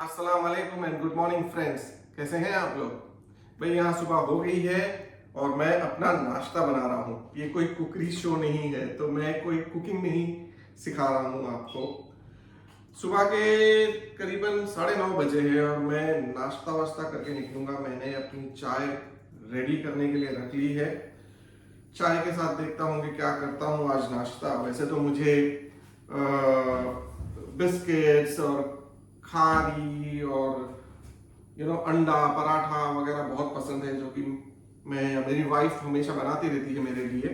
अस्सलाम वालेकुम and good morning friends. कैसे हैं आप लोग? भाई यहाँ सुबह हो गई है और मैं अपना नाश्ता बना रहा हूँ। ये कोई कुकरी शो नहीं है, तो मैं कोई कुकिंग नहीं सिखा रहा हूँ आपको। सुबह के करीबन 9:30 बजे है और मैं नाश्ता वास्ता करके निकलूंगा। मैंने अपनी चाय रेडी करने के लिए रख ली है। चाय के साथ देखता हूँ कि क्या करता हूँ आज नाश्ता। वैसे तो मुझे बिस्किट्स और खारी और अंडा पराठा वगैरह बहुत पसंद है, जो कि मैं या मेरी वाइफ हमेशा बनाती रहती है मेरे लिए।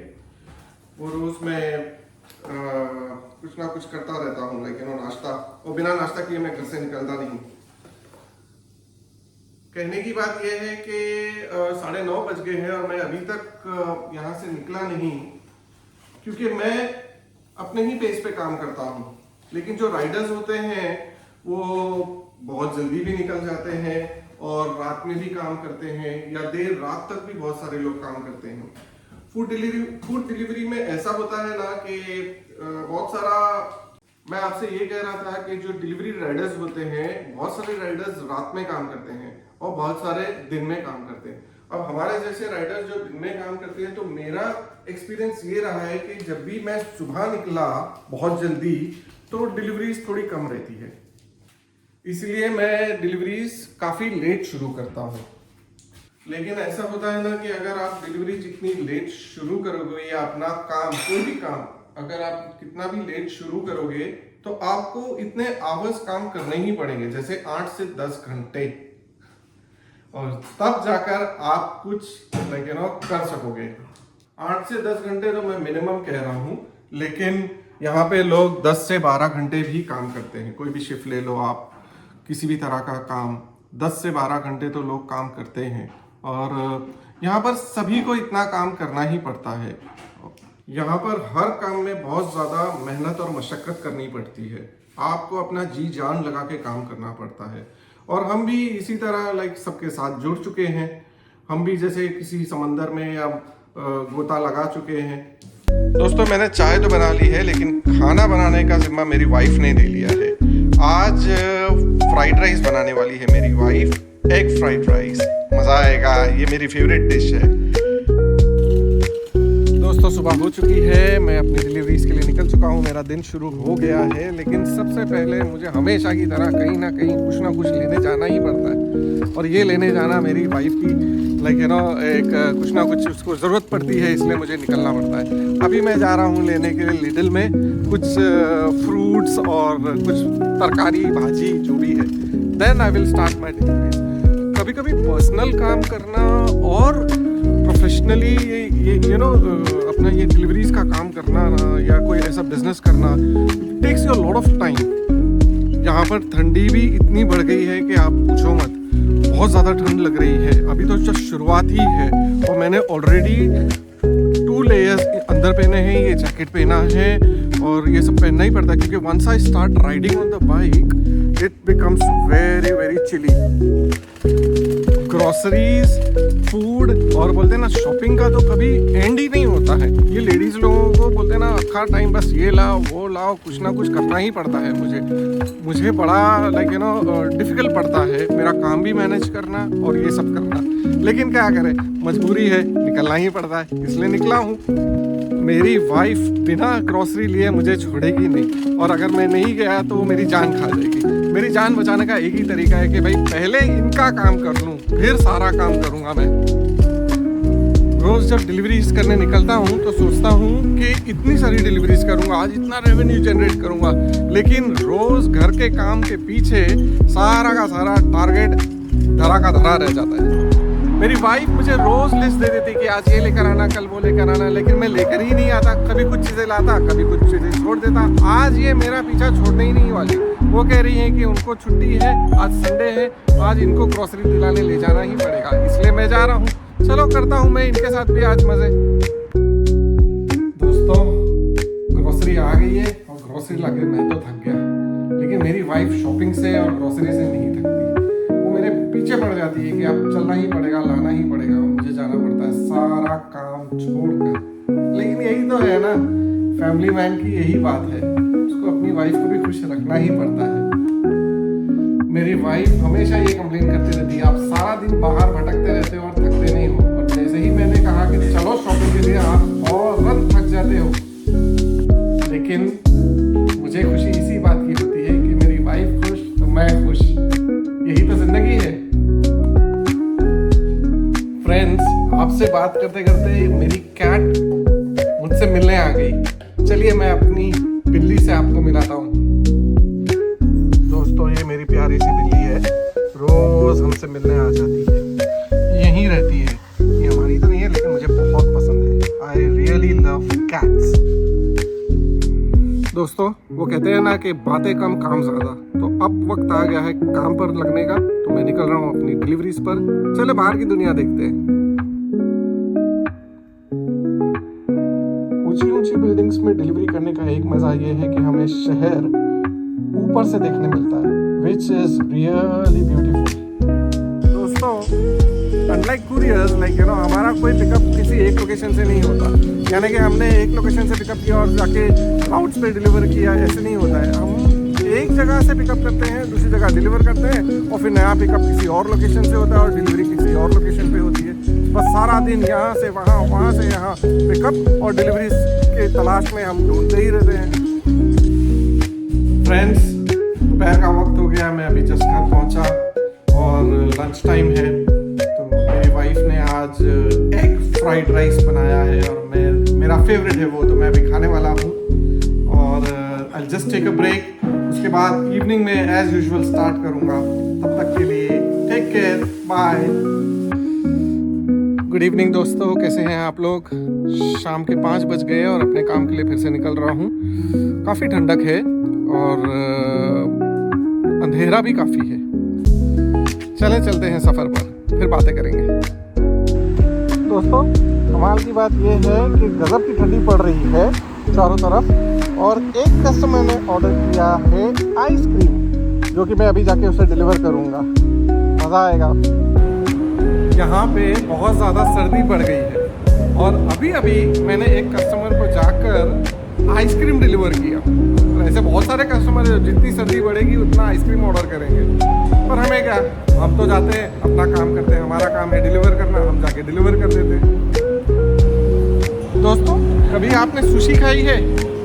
वो रोज मैं कुछ ना कुछ करता रहता हूँ, लेकिन नाश्ता और बिना नाश्ता किए मैं घर से निकलता नहीं। कहने की बात यह है कि 9:30 बज गए हैं और मैं अभी तक यहाँ से निकला नहीं, क्योंकि मैं अपने ही पेस पे काम करता हूँ। लेकिन जो राइडर्स होते हैं वो बहुत जल्दी भी निकल जाते हैं और रात में भी काम करते हैं, या देर रात तक भी बहुत सारे लोग काम करते हैं। फूड डिलीवरी में ऐसा होता है ना कि बहुत सारा, मैं आपसे ये कह रहा था कि जो डिलीवरी राइडर्स होते हैं, बहुत सारे राइडर्स रात में काम करते हैं और बहुत सारे दिन में काम करते हैं। अब हमारे जैसे राइडर्स जो दिन में काम करते हैं, तो मेरा एक्सपीरियंस ये रहा है कि जब भी मैं सुबह निकला बहुत जल्दी, तो डिलीवरीज थोड़ी कम रहती है। इसलिए मैं डिलीवरीज काफ़ी लेट शुरू करता हूँ। लेकिन ऐसा होता है ना कि अगर आप डिलीवरी जितनी लेट शुरू करोगे, या अपना काम, कोई भी काम अगर आप कितना भी लेट शुरू करोगे, तो आपको इतने आवर्स काम करने ही पड़ेंगे, जैसे 8 से 10 घंटे, और तब जाकर आप कुछ कर सकोगे। 8 से 10 घंटे तो मैं मिनिमम कह रहा हूँ, लेकिन यहाँ पे लोग 10 से 12 घंटे भी काम करते हैं। कोई भी शिफ्ट ले लो आप, किसी भी तरह का काम, 10 से 12 घंटे तो लोग काम करते हैं। और यहाँ पर सभी को इतना काम करना ही पड़ता है। यहाँ पर हर काम में बहुत ज़्यादा मेहनत और मशक्क़त करनी पड़ती है। आपको अपना जी जान लगा के काम करना पड़ता है। और हम भी इसी तरह सबके साथ जुड़ चुके हैं। हम भी जैसे किसी समंदर में या गोता लगा चुके हैं। दोस्तों, मैंने चाय तो बना ली है, लेकिन खाना बनाने का जिम्मा मेरी वाइफ ने ले लिया है। आज फ्राइड राइस बनाने वाली है मेरी वाइफ, एग फ्राइड राइस। मज़ा आएगा, ये मेरी फेवरेट डिश है। दोस्तों, सुबह हो चुकी है, मैं अपनी डिलीवरीज के लिए निकल चुका हूँ। मेरा दिन शुरू हो गया है, लेकिन सबसे पहले मुझे हमेशा की तरह कहीं ना कहीं कुछ ना कुछ लेने जाना ही पड़ता है। और ये लेने जाना मेरी वाइफ की एक कुछ ना कुछ उसको ज़रूरत पड़ती है, इसलिए मुझे निकलना पड़ता है। अभी मैं जा रहा हूँ लेने के लिए लिडल में कुछ फ्रूट्स और कुछ तरकारी भाजी जो भी है। Then I will start my deliveries. कभी कभी पर्सनल काम करना और प्रोफेशनली अपना ये डिलीवरीज का काम करना ना, या कोई ऐसा बिजनेस करना, takes your lot of time. यहाँ पर ठंडी भी इतनी बढ़ गई है कि आप पूछो मत, बहुत ज़्यादा ठंड लग रही है। अभी तो जस्ट शुरुआत ही है और मैंने ऑलरेडी 2 लेयर्स अंदर पहने हैं, ये जैकेट पहना है और ये सब पहनना ही पड़ता है, क्योंकि once I start riding on the bike it becomes very very chilly. Groceries, food और बोलते हैं ना शॉपिंग का तो कभी एंड ही नहीं होता है। ये लेडीज़ लोगों को बोलते हैं ना अक्खा टाइम बस ये लाओ वो लाओ, कुछ ना कुछ करना ही पड़ता है। मुझे बड़ा डिफ़िकल्ट पड़ता है मेरा काम भी मैनेज करना और ये सब करना, लेकिन क्या करें, मजबूरी है, निकलना ही पड़ता है, इसलिए निकला हूँ। मेरी वाइफ बिना ग्रोसरी लिए मुझे छोड़ेगी नहीं, और अगर मैं नहीं गया तो वो मेरी जान खा जाएगी। मेरी जान बचाने का एक ही तरीका है कि भाई पहले इनका काम कर लूँ, फिर सारा काम करूँगा मैं। रोज़ जब डिलीवरीज करने निकलता हूँ तो सोचता हूँ कि इतनी सारी डिलीवरीज करूँगा, आज इतना रेवेन्यू जनरेट करूँगा, लेकिन रोज़ घर के काम के पीछे सारा का सारा टारगेट धरा का धरा रह जाता है। मेरी वाइफ मुझे रोज़ लिस्ट दे देती कि आज ये लेकर आना, कल वो लेकर आना, लेकिन मैं लेकर ही नहीं आता। कभी कुछ चीज़ें लाता, कभी कुछ चीज़ें छोड़ देता। आज ये मेरा पीछा छोड़ने ही नहीं वाली। वो कह रही है कि उनको छुट्टी है, आज संडे है, तो आज इनको ग्रोसरी दिलाने ले जाना ही पड़ेगा, इसलिए मैं जा रहा हूँ। चलो करता हूँ मैं इनके साथ भी आज मज़े। दोस्तों, ग्रोसरी आ गई है और ग्रोसरी लाके मैं तो थक गया, लेकिन मेरी वाइफ शॉपिंग से और ग्रोसरी से नहीं थकती। मेरे पीछे पड़ जाती है कि अब चलना ही पड़ेगा, लाना ही पड़ेगा, मुझे जाना पड़ता है सारा काम छोड़कर। लेकिन यही तो है ना, फैमिली मैन की यही बात है, उसको अपनी वाइफ को भी खुश रखना ही पड़ता है। मेरी वाइफ हमेशा ये कंप्लेन करती रहती है, आप सारा दिन बाहर भटकते रहते हो और थकते नहीं हो। और जैसे ही मैंने कहा कि चलो शॉपिंग के लिए, आप और थक जाते हो। लेकिन मुझे खुशी इसी बात की होती है कि मेरी वाइफ खुश तो मैं खुश। यही तो जिंदगी है। फ्रेंड्स, आपसे बात करते करते मेरी कैट मुझसे मिलने आ गई। चलिए मैं अपनी बिल्ली से आपको मिलाता हूँ। दोस्तों, ये मेरी प्यारी सी बिल्ली है, रोज हमसे मिलने आ जाती है, यहीं रहती है। ये हमारी तो नहीं है लेकिन मुझे बहुत पसंद है। I really love cats. दोस्तों, वो कहते हैं ना कि बातें कम काम ज्यादा। तो अब वक्त आ गया है काम पर लगने का। तो मैं निकल रहा हूँ अपनी डिलीवरीज पर। चले बाहर की दुनिया देखते हैं। ऊंची ऊंची बिल्डिंग्स में डिलीवरी करने का एक मजा ये है कि हमें शहर ऊपर से देखने मिलता है, which is really beautiful. दोस्तों, unlike couriers, like you know, हमारा कोई पिकअप किसी एक लोकेशन से नहीं होता। यानी कि हमने एक लोकेशन से पिकअप किया और जाके राउट्स पे डिलीवर किया, ऐसे नहीं होता है। हम एक जगह से पिकअप करते हैं, दूसरी जगह डिलीवर करते हैं, और फिर नया पिकअप किसी और लोकेशन से होता है और डिलीवरी किसी और लोकेशन पे होती है। बस सारा दिन यहाँ से वहाँ, वहाँ से यहाँ पिकअप और डिलीवरी के तलाश में हम ढूंढते ही रहते हैं। फ्रेंड्स, दोपहर का वक्त हो गया, मैं अभी जस्ट घर पहुंचा और लंच टाइम है। तो मेरी वाइफ ने आज एग फ्राइड राइस बनाया है और मेरा फेवरेट है वो, तो मैं अभी खाने वाला हूँ। और I just take a break. उसके बाद इवनिंग में एज यूजुअल स्टार्ट करूँगा। तब तक के लिए take care, bye. Good evening दोस्तों, कैसे हैं आप लोग? शाम के 5 बज गए और अपने काम के लिए फिर से निकल रहा हूँ। काफ़ी ठंडक है और अंधेरा भी काफ़ी है। चलते हैं सफ़र पर, फिर बातें करेंगे। दोस्तों, कमाल की बात यह है कि गज़ब की ठंडी पड़ रही है चारों तरफ। और एक कस्टमर ने ऑर्डर किया है आइसक्रीम, जो कि मैं अभी जाके उसे डिलीवर करूँगा। मज़ा आएगा। यहाँ पे बहुत ज़्यादा सर्दी पड़ गई है और अभी मैंने एक कस्टमर को जाकर आइसक्रीम डिलीवर किया। ऐसे बहुत सारे कस्टमर हैं, जितनी सर्दी बढ़ेगी उतना आइसक्रीम ऑर्डर करेंगे। पर हमें क्या, हम तो जाते हैं, अपना काम करते हैं। हमारा काम है डिलीवर करना, हम जाके डिलीवर कर देते हैं। दोस्तों, कभी आपने सुशी खाई है?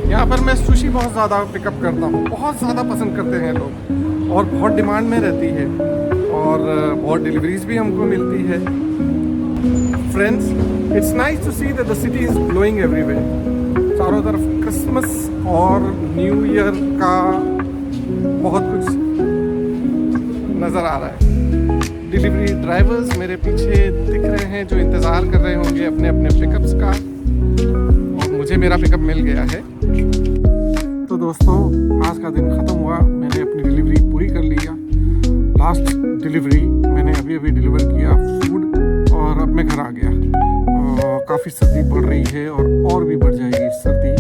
यहाँ पर मैं सुशी बहुत ज़्यादा पिकअप करता हूँ। बहुत ज़्यादा पसंद करते हैं लोग और बहुत डिमांड में रहती है और बहुत डिलीवरीज भी हमको मिलती है। Friends, it's nice to see that the city is glowing everywhere. चारों तरफ क्रिसमस और न्यू ईयर का बहुत कुछ नज़र आ रहा है। डिलीवरी ड्राइवर्स मेरे पीछे दिख रहे हैं जो इंतज़ार कर रहे होंगे अपने अपने पिकअप्स का, और मुझे मेरा पिकअप मिल गया है। तो दोस्तों, आज का दिन ख़त्म हुआ। मैंने अपनी डिलीवरी पूरी कर लिया। लास्ट डिलीवरी मैंने अभी डिलीवर किया फूड और अब मैं घर आ गया। काफ़ी सर्दी पड़ रही है और भी बढ़ जाएगी सर्दी।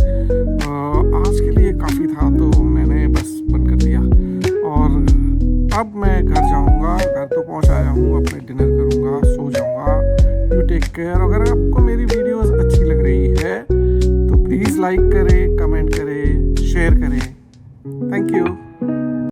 आज के लिए काफ़ी था तो मैंने बस बंद कर दिया और अब मैं घर जाऊंगा। घर तो पहुंच आया हूँ, अपने डिनर करूंगा, सो जाऊंगा। You take care. अगर आपको मेरी वीडियोस अच्छी लग रही है तो प्लीज़ लाइक करें, कमेंट करें, शेयर करें। Thank you.